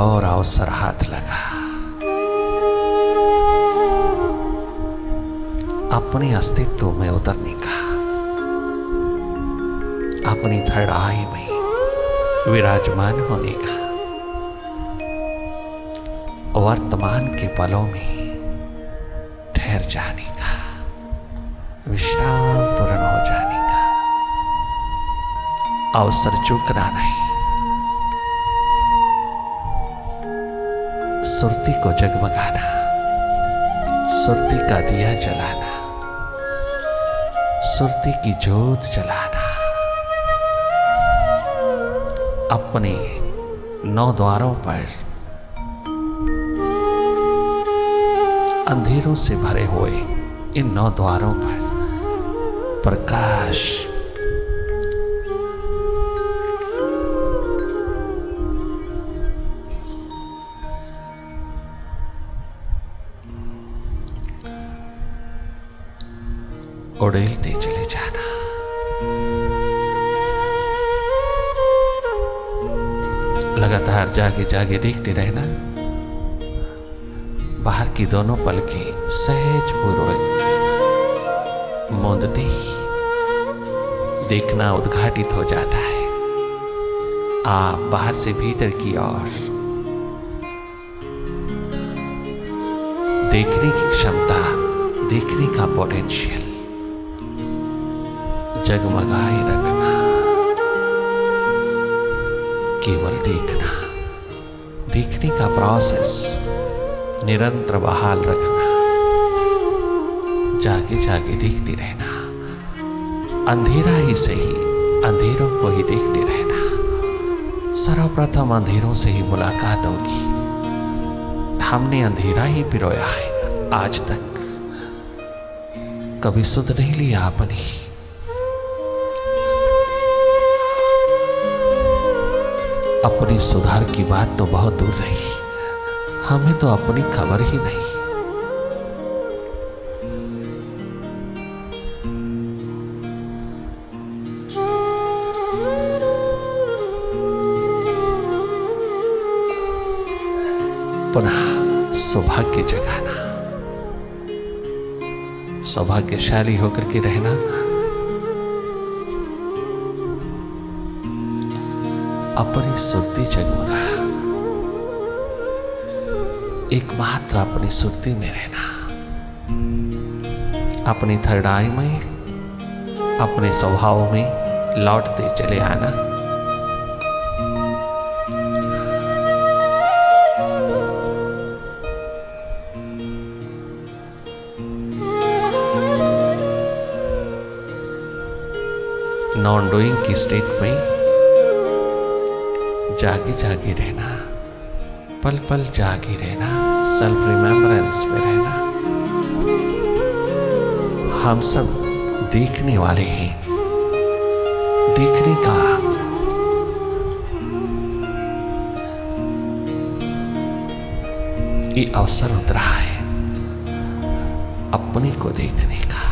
और अवसर हाथ लगा। अपने अस्तित्व में उतरने का, अपनी थर्ड आई में विराजमान होने का, वर्तमान के पलों में ठहर जाने का, विश्राम पूर्ण हो जाने का, अवसर चूकना नहीं। सुरती को जगमगाना, सुरती का दिया जलाना, सुरती की जोत जलाना, अपने 9 द्वारों पर अंधेरों से भरे हुए इन 9 द्वारों पर प्रकाश उड़ेलते चले जाना। लगातार जागे जागे देखते रहना। बाहर की दोनों पलकें सहज पूर्वक मूंदते ही देखना उद्घाटित हो जाता है। आप बाहर से भीतर की ओर देखने की क्षमता, देखने का पोटेंशियल जगमगाए रखना। केवल देखना, देखने का प्रोसेस निरंतर बहाल रखना। जागे जागे देखते रहना। अंधेरा ही सही, अंधेरों को ही देखते रहना। सर्वप्रथम अंधेरों से ही मुलाकात होगी। हमने अंधेरा ही पिरोया है आज तक, कभी सुध नहीं लिया अपनी। अपनी सुधार की बात तो बहुत दूर रही, हमें तो अपनी खबर ही नहीं। पुनः सौभाग्य जगाना, सौभाग्यशाली होकर के रहना। अपनी सुरती जगमगा, एकमात्र अपनी सुरती में रहना। अपनी थर्ड आई में, अपने स्वभाव में लौटते चले आना। नॉन डूइंग की स्टेट में जागे जागे रहना, पल पल जागे रहना, सेल्फ रिमेम्बरेंस में रहना। हम सब देखने वाले हैं, देखने का ये अवसर उतरा है, अपने को देखने का।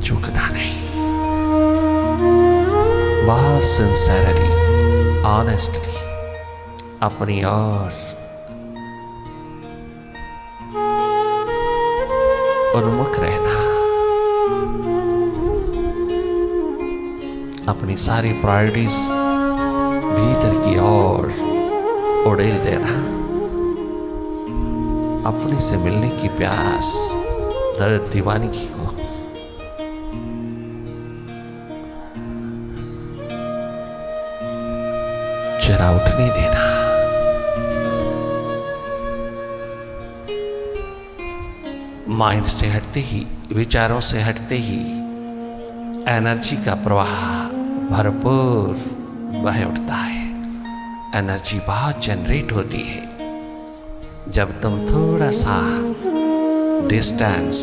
चूकना नहीं, बहुत सिंसेरली, ऑनेस्टली अपनी ओर उन्मुख रहना। अपनी सारी प्रायोरिटीज भीतर की ओर उड़ेल देना। अपने से मिलने की प्यास, दर्द, दीवानगी को जरा उठने देना। माइंड से हटते ही, विचारों से हटते ही एनर्जी का प्रवाह भरपूर बह उठता है। एनर्जी बहुत जनरेट होती है जब तुम थोड़ा सा डिस्टेंस,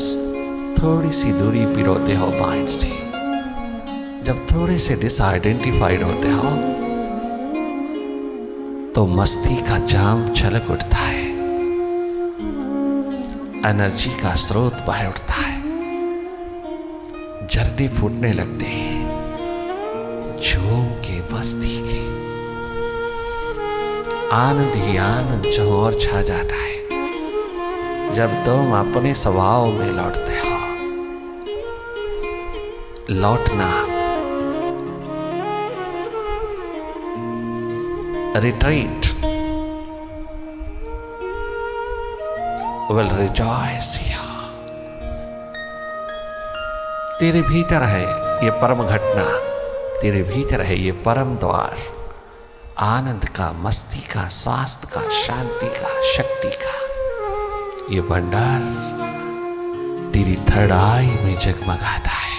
थोड़ी सी दूरी पिरोते हो माइंड से। जब थोड़े से डिसआइडेंटिफाइड होते हो तो मस्ती का जाम छलक उठता है, एनर्जी का स्रोत बह उठता है, झरने फूटने लगते हैं झूम के, मस्ती के। आनंद ही आनंद चारों ओर छा जाता है जब तुम अपने स्वभाव में लौटते हो। लौटना, रिट्रीट, will rejoice here। तेरे भीतर है ये परम घटना, तेरे भीतर है ये परम द्वार, आनंद का, मस्ती का, स्वास्थ्य का, शांति का, शक्ति का। ये भंडार तेरी थर्ड आई में जगमगाता है।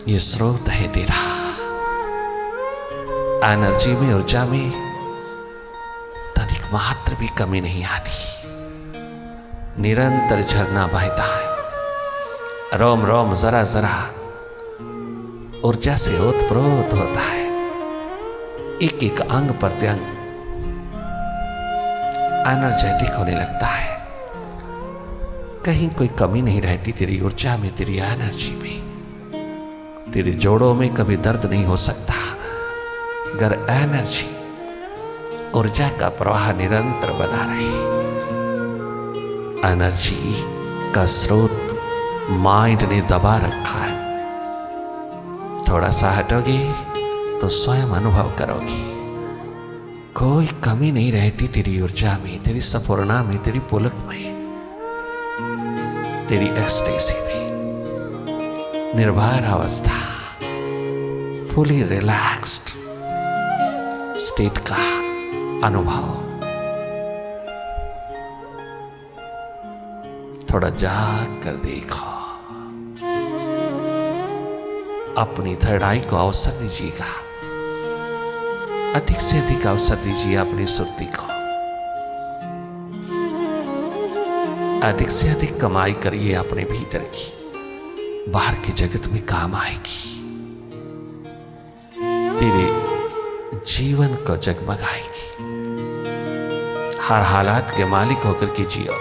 ये स्रोत है तेरा। एनर्जी में, ऊर्जा में तनिक मात्र भी कमी नहीं आती। निरंतर झरना बहता है, रोम रोम जरा जरा ऊर्जा से ओतप्रोत होता है। एक एक अंग प्रत्यंग एनर्जेटिक होने लगता है। कहीं कोई कमी नहीं रहती तेरी ऊर्जा में, तेरी एनर्जी में। तेरे जोड़ों में कभी दर्द नहीं हो सकता अगर एनर्जी, ऊर्जा का प्रवाह निरंतर बना रहे। एनर्जी का स्रोत माइंड ने दबा रखा है। थोड़ा सा हटोगे तो स्वयं अनुभव करोगी, कोई कमी नहीं रहती तेरी ऊर्जा में, तेरी संपूर्णा में, तेरी पुलक में, तेरी एक्सटेसी में। निर्भय अवस्था, फुली रिलैक्स्ड स्टेट का अनुभव। थोड़ा जाग कर देखो, अपनी थर्ड आई को अवसर दीजिएगा। अधिक से अधिक अवसर दीजिए अपनी सुरती को। अधिक से अधिक कमाई करिए अपने भीतर की, बाहर के जगत में काम आएगी। तेरे जीवन को जगमगाएगी। हर हालात के मालिक होकर के जियो।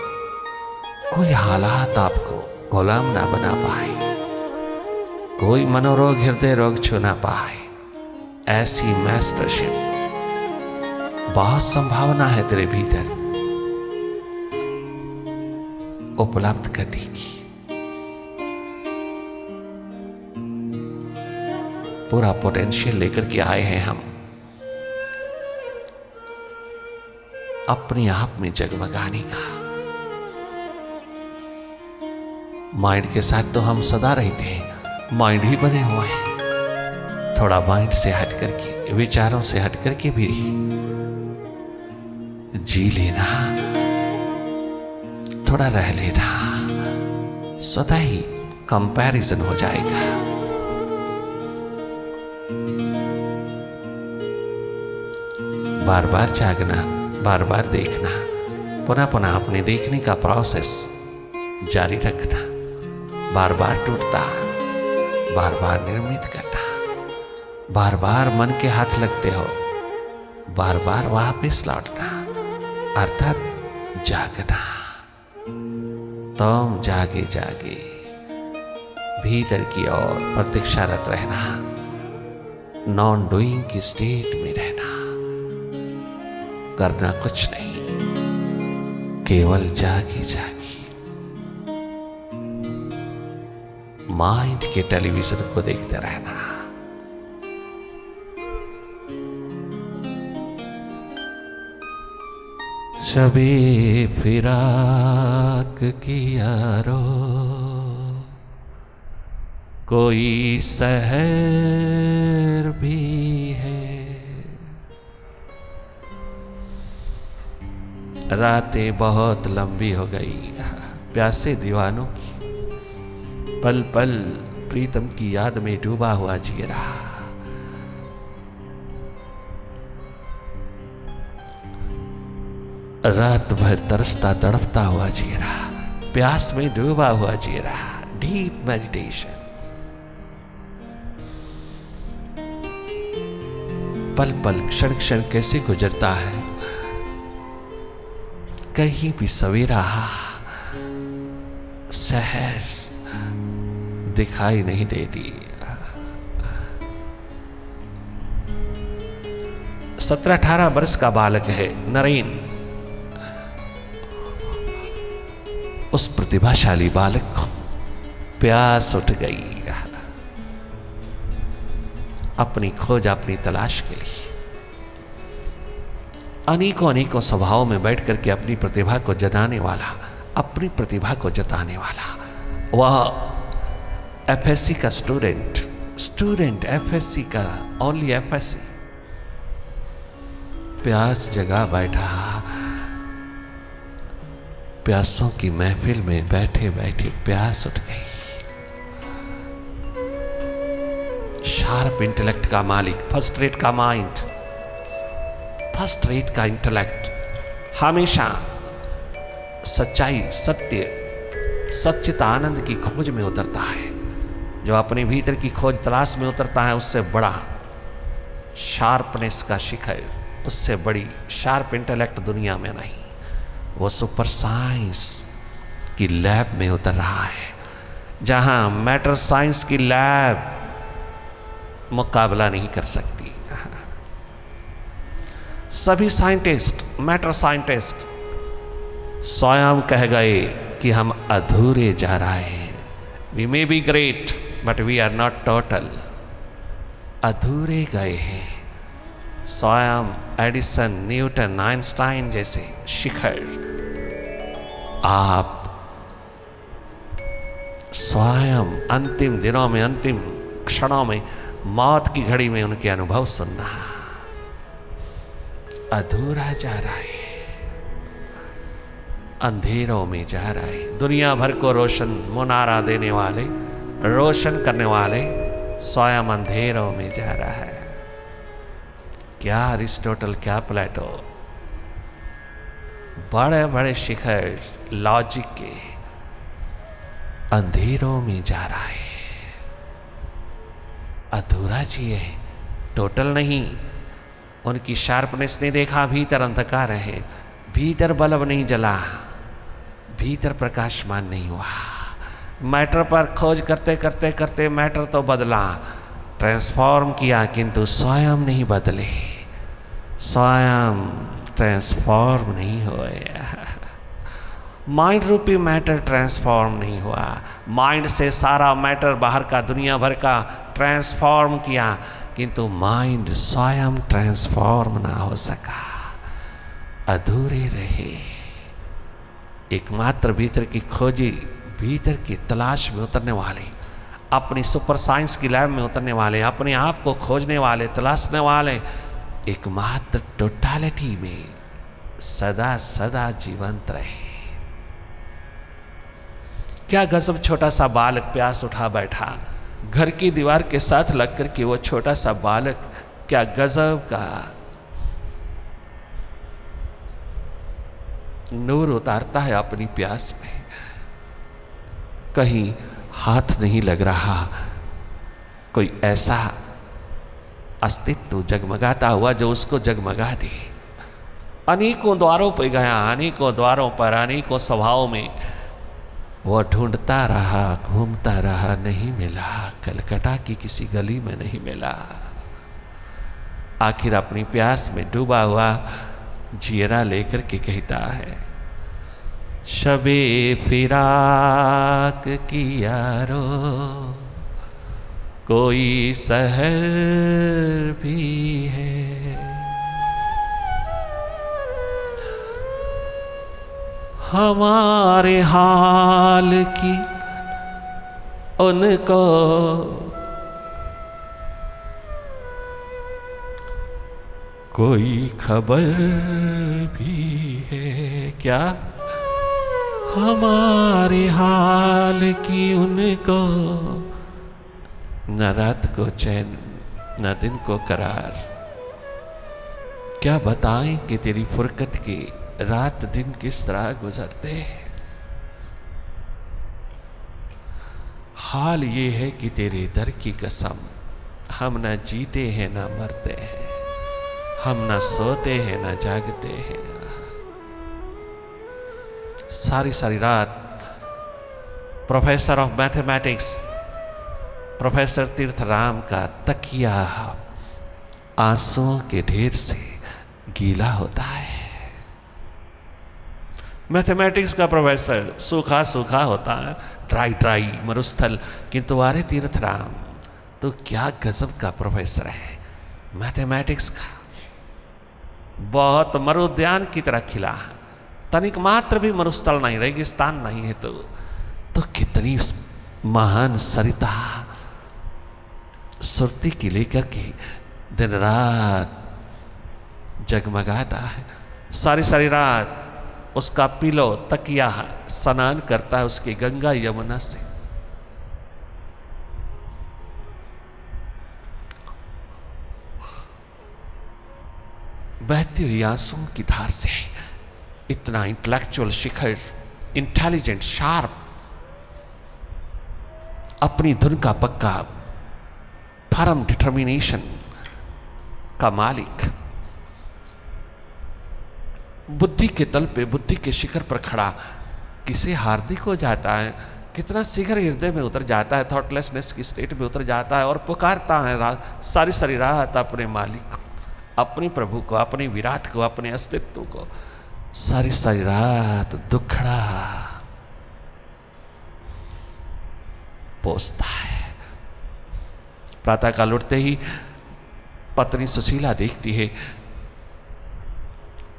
कोई हालात आपको गुलाम ना बना पाए, कोई मनोरोग, हृदय रोग छू ना पाए। ऐसी मास्टरशिप, बहुत संभावना है तेरे भीतर उपलब्ध करने की। पूरा पोटेंशियल लेकर के आए हैं हम, अपने आप में जगमगाने का। माइंड के साथ तो हम सदा रहते हैं, माइंड ही बने हुए हैं। थोड़ा माइंड से हट करके, विचारों से हट करके भी जी लेना, थोड़ा रह लेना, स्वतः ही कंपैरिजन हो जाएगा। बार बार जागना, बार बार देखना, पुनः पुनः अपने देखने का प्रोसेस जारी रखना। बार बार टूटता, बार बार निर्मित करना। बार बार मन के हाथ लगते हो, बार बार वापस लौटना, अर्थात जागना। तुम जागे जागे भीतर की ओर प्रतीक्षारत रहना, नॉन डूइंग की स्टेट में रहना। करना कुछ नहीं, केवल जागी जागी माइंड के टेलीविजन को देखते रहना। शबे फिराक की यारो, कोई सहर भी है। रातें बहुत लंबी हो गई प्यासे दीवानों की, पल पल प्रीतम की याद में डूबा हुआ जी रहा। रात भर तरसता तड़पता हुआ जी रहा, प्यास में डूबा हुआ जी रहा। Deep meditation. पल पल, क्षण क्षण कैसे गुजरता है, कहीं भी सवेरा शहर दिखाई नहीं देती। 17-18 वर्ष का बालक है नरेन। उस प्रतिभाशाली बालक को प्यास उठ गई अपनी खोज, अपनी तलाश के लिए। अनेकों अनेकों सभाओं में बैठ करके अपनी प्रतिभा को जताने वाला, अपनी प्रतिभा को जताने वाला वह एफएससी का स्टूडेंट एफएससी का, ओनली एफएससी, प्यास जगा बैठा। प्यासों की महफिल में बैठे बैठे प्यास उठ गई। शार्प इंटेलेक्ट का मालिक, फर्स्ट रेट का माइंड, फर्स्ट रेट का इंटेलेक्ट हमेशा सच्चाई, सत्य, सच्चित आनंद की खोज में उतरता है। जो अपने भीतर की खोज तलाश में उतरता है, उससे बड़ा शार्पनेस का शिखर, उससे बड़ी शार्प इंटेलेक्ट दुनिया में नहीं। वो सुपर साइंस की लैब में उतर रहा है, जहां मैटर साइंस की लैब मुकाबला नहीं कर सकती। सभी साइंटिस्ट, मैटर साइंटिस्ट स्वयं कह गए कि हम अधूरे जा रहे हैं। We may be great but we are not total. अधूरे गए हैं। स्वयं एडिसन, न्यूटन, आइंस्टाइन जैसे शिखर आप स्वयं अंतिम दिनों में, अंतिम क्षणों में, मौत की घड़ी में उनके अनुभव सुनना। अधूरा जा रहा है, अंधेरों में जा रहा है। दुनिया भर को रोशन मुनारा देने वाले, रोशन करने वाले स्वयं अंधेरों में जा रहा है। क्या अरिस्टोटल, क्या प्लेटो, बड़े बड़े शिखर लॉजिक के अंधेरों में जा रहा है। अधूरा जिए, टोटल नहीं। उनकी शार्पनेस ने देखा भीतर अंधकार है, भीतर बल्ब नहीं जला, भीतर प्रकाशमान नहीं हुआ। मैटर पर खोज करते करते करते मैटर तो बदला, ट्रांसफॉर्म किया, किंतु स्वयं नहीं बदले, स्वयं ट्रांसफॉर्म नहीं हुए। माइंड रूपी मैटर ट्रांसफॉर्म नहीं हुआ। माइंड से सारा मैटर बाहर का, दुनिया भर का ट्रांसफॉर्म किया, किंतु माइंड स्वयं ट्रांसफॉर्म ना हो सका। अधूरे रहे। एकमात्र भीतर की खोजी, भीतर की तलाश में उतरने वाले, अपनी सुपर साइंस की लैब में उतरने वाले, अपने आप को खोजने वाले, तलाशने वाले, एकमात्र टोटालिटी में सदा सदा जीवंत रहे। क्या गजब, छोटा सा बालक प्यास उठा बैठा, घर की दीवार के साथ लग कर के वो छोटा सा बालक क्या गजब का नूर उतारता है अपनी प्यास में। कहीं हाथ नहीं लग रहा, कोई ऐसा अस्तित्व जगमगाता हुआ जो उसको जगमगा दे। अनेकों द्वारों पर गया, अनेकों द्वारों पर, अनेकों सभाओं में वो ढूंढता रहा, घूमता रहा, नहीं मिला। कलकत्ता की किसी गली में नहीं मिला। आखिर अपनी प्यास में डूबा हुआ जियरा लेकर के कहता है, शबे फिराक की यारो कोई सहर भी है, हमारे हाल की उनको कोई खबर भी है क्या? हमारे हाल की उनको न रात को चैन न दिन को करार। क्या बताएं कि तेरी फुरकत की रात दिन किस तरह गुजरते हैं। हाल ये है कि तेरे दर की कसम, हम न जीते हैं न मरते हैं, हम न सोते हैं न जागते हैं। सारी सारी रात professor of mathematics professor Tirath Ram का तकिया आंसुओं के ढेर से गीला होता है। मैथमेटिक्स का प्रोफेसर सूखा सूखा होता है, ड्राई ड्राई मरुस्थल, किंतु आर्य तीर्थ राम तो क्या गजब का प्रोफेसर है मैथमेटिक्स का। बहुत मरुद्यान की तरह खिला है, तनिक मात्र भी मरुस्थल नहीं, रेगिस्तान नहीं है। तो कितनी महान सरिता सुरती की लेकर के दिन रात जगमगाता है। सारी सारी रात उसका पिलो तकिया स्नान करता है उसकी गंगा यमुना से। बहती हुई आंसुओं की धार से इतना इंटेलेक्चुअल शिखर, इंटेलिजेंट, शार्प, अपनी धुन का पक्का, फर्म डिटर्मिनेशन का मालिक, बुद्धि के तल पे, बुद्धि के शिखर पर खड़ा किसे हार्दिक हो जाता है, कितना शीघ्र हृदय में उतर जाता है, थॉटलेसनेस की स्टेट में उतर जाता है और पुकारता है सारी सारी रात अपने मालिक को, अपने प्रभु को, अपने विराट को, अपने अस्तित्व को। सारी सारी रात दुखड़ा पोसता है। प्रातःकाल उठते ही पत्नी सुशीला देखती है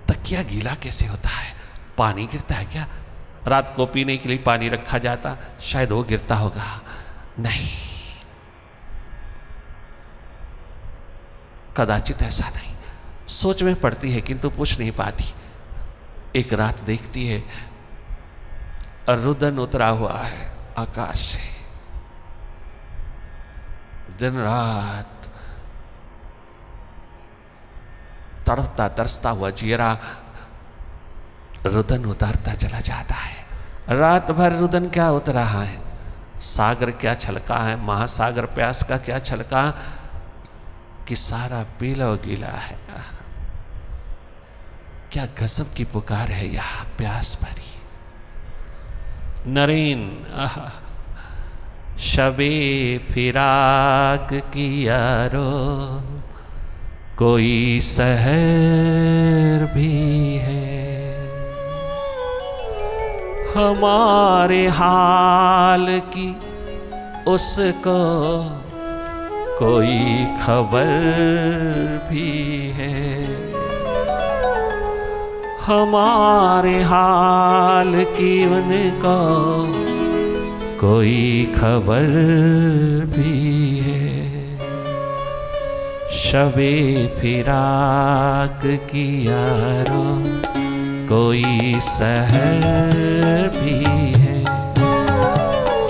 तकिया गीला कैसे होता है, पानी गिरता है क्या? रात को पीने के लिए पानी रखा जाता, शायद वो गिरता होगा। नहीं, कदाचित ऐसा नहीं। सोच में पड़ती है किंतु पूछ नहीं पाती। एक रात देखती है रुदन उतरा हुआ है आकाश से, दिन रात तड़पता तरसता हुआ जियरा रुदन उतारता चला जाता है। रात भर रुदन क्या उतरा है, सागर क्या छलका है, महासागर प्यास का क्या छलका कि सारा पीला गीला है। क्या गजब की पुकार है यह प्यास भरी। नरेन शबे फिराक की यारो कोई सहर भी है, हमारे हाल की उसको कोई खबर भी है, हमारे हाल की उनको कोई खबर भी है। शबे फिराक की यारो कोई सहर भी है,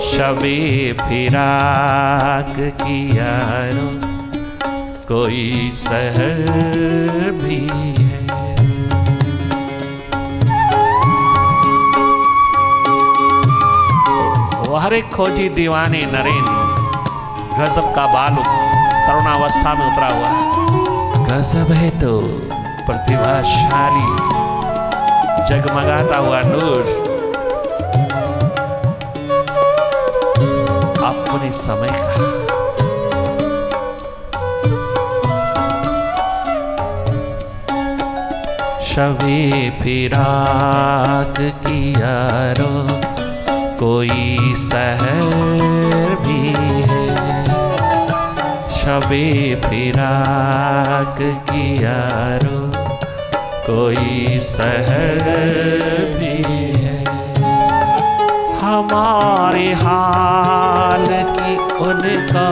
शबे फिराक की यारो कोई सहर भी है। हर एक खोजी दीवाने नरेन, गजब का बालक तरुणावस्था में उतरा हुआ है। गजब है तो प्रतिभाशाली, जगमगाता हुआ नूर, अपने समय का शबे फिराक की यारो कोई सहर भी है, शबे फिराक की यारो कोई सहर भी है, हमारे हाल की उनको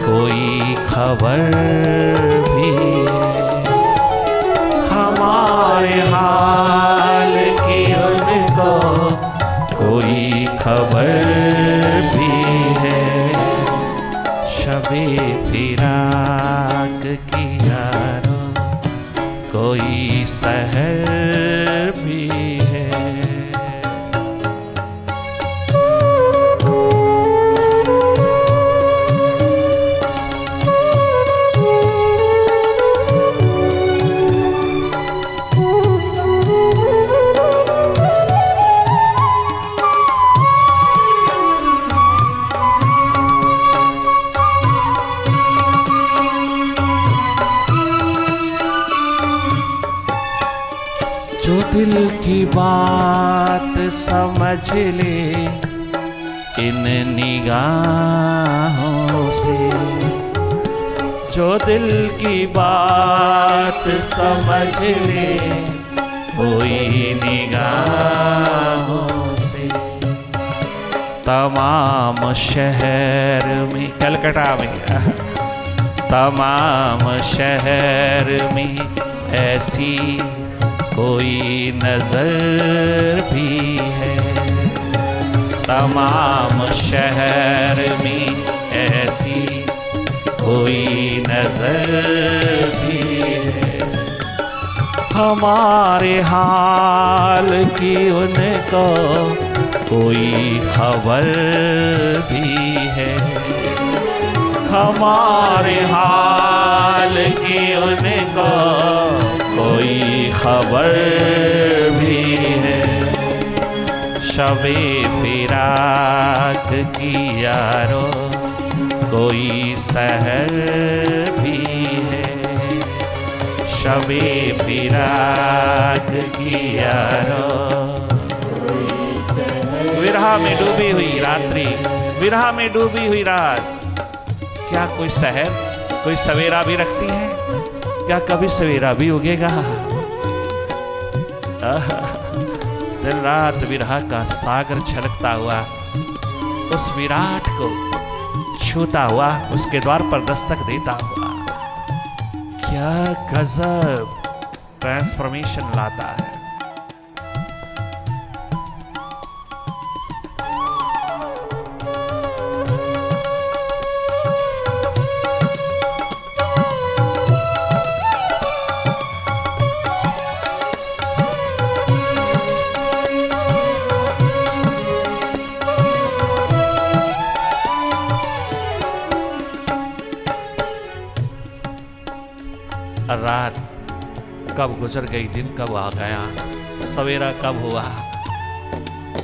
कोई खबर भी है, हमारे हाल की उनको कोई खबर भी है। शबे फिराक की यारो कोई सहर भी है। जो दिल की बात समझ ले इन निगाहों से, जो दिल की बात समझ ले कोई निगाहों से। तमाम शहर में, कलकत्ता में, तमाम शहर में ऐसी कोई नजर भी है, तमाम शहर में ऐसी कोई नजर भी है। हमारे हाल की उनको कोई खबर भी है, हमारे हाल की उनको कोई खबर भी है। शबे फिराक की यारो कोई सहर भी है, शबे फिराक की यारो। विरह में डूबी हुई रात्रि, विरह में डूबी हुई रात, क्या कोई सहर, कोई सवेरा भी रखती है? क्या कभी सवेरा भी उगेगा? दिन रात विरह का सागर छलकता हुआ उस विराट को छूता हुआ, उसके द्वार पर दस्तक देता हुआ, क्या गजब ट्रांसफॉर्मेशन लाता है। रात कब गुजर गई, दिन कब आ गया, सवेरा कब हुआ,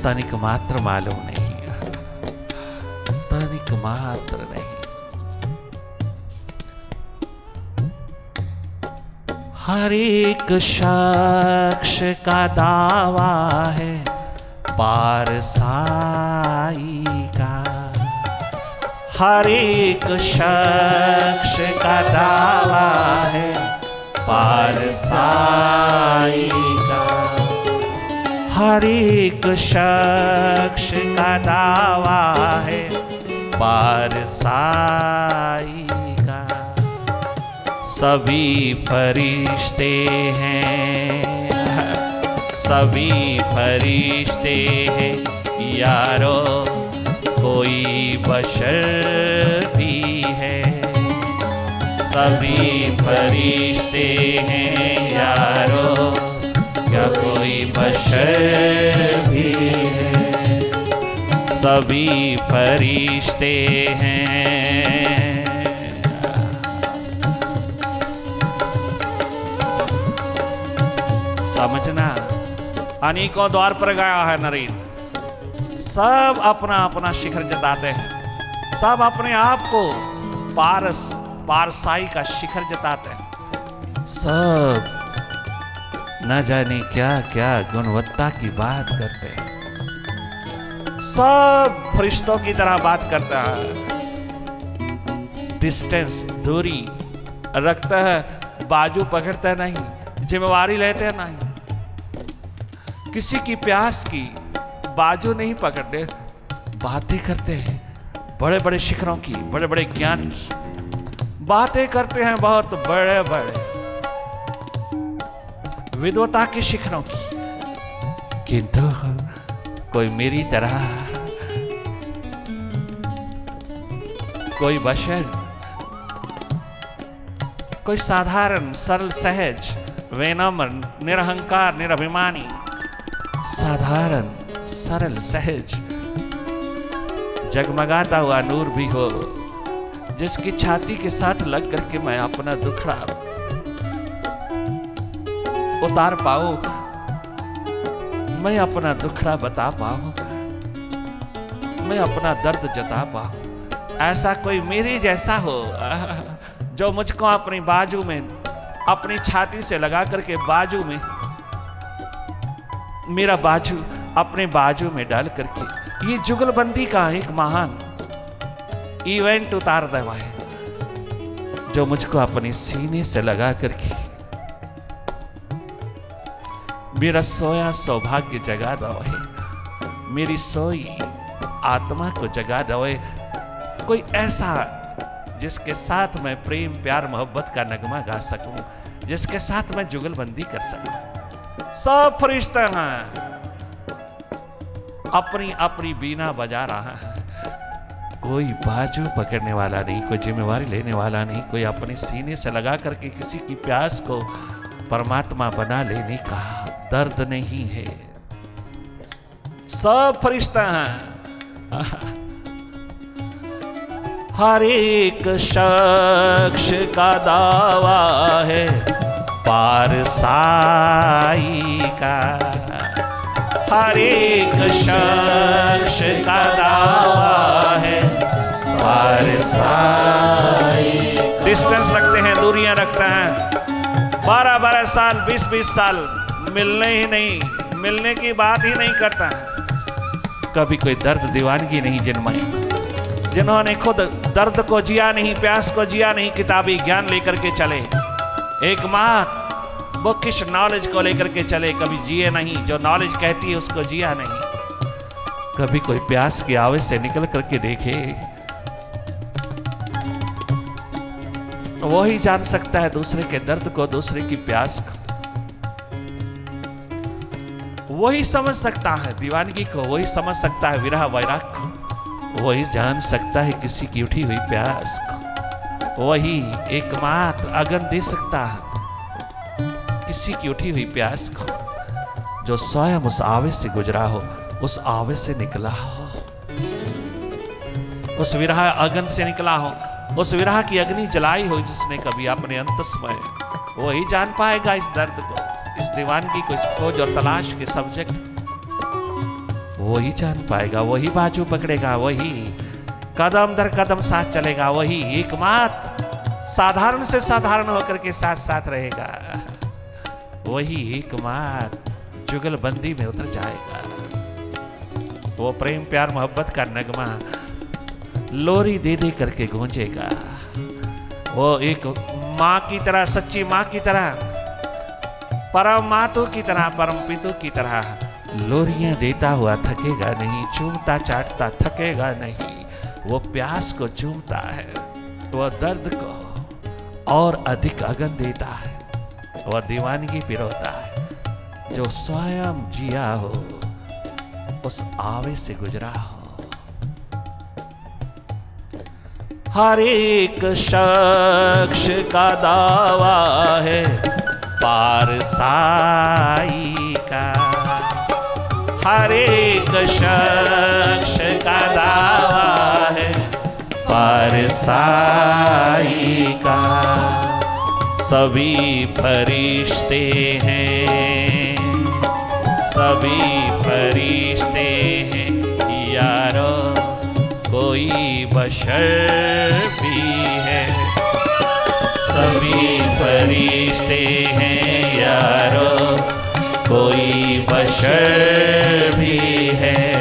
तनिक मात्र मालूम नहीं, तनिक मात्र नहीं। हर एक शख्स का दावा है पारसाई का, हर एक शख्स का दावा है पारसाई का, हर एक शख्स का दावा है पारसाई का। सभी फरिश्ते हैं, सभी फरिश्ते हैं यारो, कोई बशर भी है, सभी फरिश्ते हैं यारो, क्या कोई बशर भी है? सभी फरिश्ते हैं। समझना, अनेकों द्वार पर गया है नरेन, सब अपना अपना शिखर जताते हैं, सब अपने आप को पारसाई का शिखर जताते हैं, सब न जाने क्या क्या गुणवत्ता की बात करते हैं, सब फरिश्तों की तरह बात करते हैं। डिस्टेंस, दूरी रखते हैं, बाजू पकड़ते नहीं, जिम्मेवारी लेते नहीं, किसी की प्यास की बाजू नहीं पकड़ते, बातें करते हैं बड़े बड़े शिखरों की, बड़े बड़े ज्ञान की बातें करते हैं, बहुत बड़े बड़े विद्वता के शिखरों की, किंतु कोई मेरी तरह, कोई बशर, कोई साधारण सरल सहज विनम्र निरहंकार निरभिमानी, साधारण सरल सहज जगमगाता हुआ नूर भी हो, जिसकी छाती के साथ लग करके मैं अपना दुखड़ा उतार पाऊं, मैं अपना दुखड़ा बता पाऊं, मैं अपना दर्द जता पाऊं। ऐसा कोई मेरे जैसा हो जो मुझको अपनी बाजू में, अपनी छाती से लगा करके बाजू में मेरा बाजू अपने बाजू में डाल करके ये जुगलबंदी का एक महान इवेंट उतार देवा है, जो मुझको अपने सीने से लगा करके मेरा सोया सौभाग्य जगा दवा है, मेरी सोई आत्मा को जगा दवे। कोई ऐसा जिसके साथ मैं प्रेम प्यार मोहब्बत का नगमा गा सकूं, जिसके साथ मैं जुगलबंदी कर सकूं। सब फरिश्ते हैं, अपनी अपनी बीना बजा रहा है। कोई बाजू पकड़ने वाला नहीं, कोई जिम्मेवारी लेने वाला नहीं, कोई अपने सीने से लगा करके किसी की प्यास को परमात्मा बना लेने का दर्द नहीं है। सब फरिश्ता हैं। हर एक शख्स का दावा है पार साई का, हर एक शख्स का दावा है पार साई। डिस्टेंस रखते हैं, दूरियां रखते हैं, 12-12 साल 20-20 साल मिलने ही नहीं, मिलने की बात ही नहीं करता। कभी कोई दर्द दीवानगी नहीं जन्माई, जिन्होंने खुद दर्द को जिया नहीं, प्यास को जिया नहीं, किताबी ज्ञान लेकर के चले, एक मात बुकिश नॉलेज को लेकर के चले, कभी जिए नहीं, जो नॉलेज कहती है उसको जिया नहीं। कभी कोई प्यास की आवाज से निकल करके देखे, वो ही जान सकता है दूसरे के दर्द को, दूसरे की प्यास को, वही समझ सकता है दीवानगी को, वही समझ सकता है विरह वैराग को, वही जान सकता है किसी की उठी हुई प्यास को, वही एकमात्र अगन दे सकता है किसी की उठी हुई प्यास को, जो स्वयं उस आवे से गुजरा हो, उस आवे से निकला हो, उस विरह अगन से निकला हो, उस विरह की अग्नि जलाई हो जिसने कभी अपने अंतस में, वही जान पाएगा इस दर्द को, इस दीवानगी को, इस खोज और तलाश के सब्जेक्ट, वही जान पाएगा, वही बाजू पकड़ेगा, वही कदम दर कदम साथ चलेगा, वही एकमात्र साधारण से साधारण होकर के साथ साथ रहेगा, वही एकमात्र जुगलबंदी में उतर जाएगा। वो प्रेम प्यार मोहब्बत का नगमा लोरी दे दे करके गूंजेगा। वो एक माँ की तरह, सच्ची माँ की तरह, परम मातु की तरह, परम पितु की तरह लोरियां देता हुआ थकेगा नहीं, चूमता चाटता थकेगा नहीं। वो प्यास को चूमता है, वह दर्द को और अधिक अगन देता है, वह दीवानगी पिरोता है, जो स्वयं जिया हो, उस आवे से गुजरा हो। हर एक शख्स का दावा है पार साई का, हर एक शख्स का दावा है पार साई का। सभी फरिश्ते हैं, सभी फरिश्ते हैं यारो, कोई बशर भी है। सभी फरिश्ते हैं यारो, कोई बशर भी है।